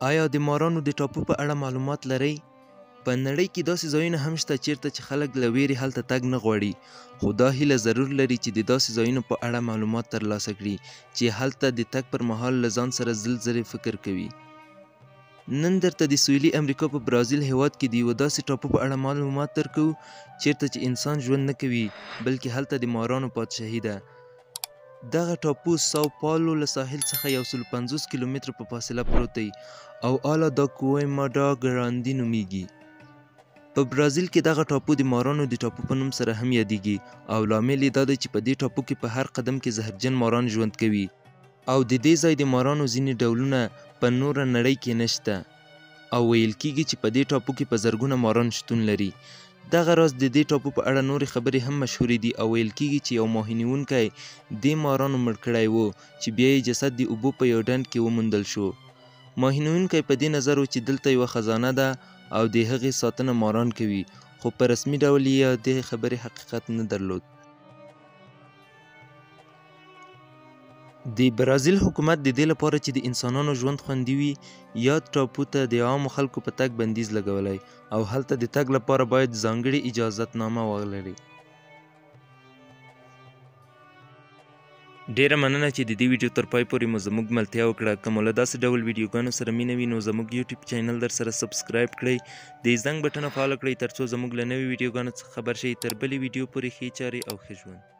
آیا د مارانو د ټاپو په اړه معلومات لرئ؟ په نړۍ کې داسې ځایونه هم شته چیرته چې خلک له ویرې هلته تګ نه غواړي، خو دا هیله ضرور لري چې د داسې ځایونو په اړه معلومات ترلاسه کړي چې هلته د تګ پر مهال له ځان سره زل ځلې فکر کوي. نن درته د سویلي امریکا په برازیل هیواد کې د یوه داسې ټاپو په اړه معلومات درکوو چیرته چې انسان ژوند نه کوي بلکې هلته د مارانو پادشاهي ده. دغه ټاپو ساو پاولو له ساحل څخه 150 کیلومتره په فاصله پروت دی او آلا دا کویماډا ګراندي نومیږي. په برازیل کې دغه ټاپو د مارانو د ټاپو په نوم سره هم یادیږي او لامل یې دا دی چې په دې ټاپو کې په هر قدم کې زهرجن ماران ژوند کوي او د دې ځای د مارانو ځینې ډولونه په نوره نړۍ کې نشته او ویل کېږي چې په دې ټاپو کې په زرګونه ماران شتون لري. دغه راز د دې ټاپو په اړه نورې خبرې هم مشهورې دي او ویل کېږي چې یو ماهي نیونکی دې مارانو مړ کړی و چې بیا یې جسد د اوبو په یو ډنډ کې وموندل شو. ماهي نیونکی په دې نظر و چې دلته یوه خزانه ده او د هغې ساتنه ماران کوي، خو په رسمي ډول یې د خبرې حقیقت نه درلود. د برازیل حکومت د دې لپاره چې د انسانانو ژوند خوندي وي یاد ټاپو ته د عامو خلکو په تګ بندیز لګولی او هلته د تګ لپاره باید ځانګړې اجازتنامه ولري. ډیره مننه چې د دې ویډیو تر پای پورې مو زموږ ملتیا وکړه. که مو له داسې ډول ویډیوګانو سره مینه وي نو زموږ یوټیوب چینل در سره سبسکرایب کړئ، د زنګ بټنه فعاله کړئ ترڅو زموږ له نوې ویډیوګانو څخه خبر شئ. تر بلې ویډیو پورې ښې چارې او ښه ژوند.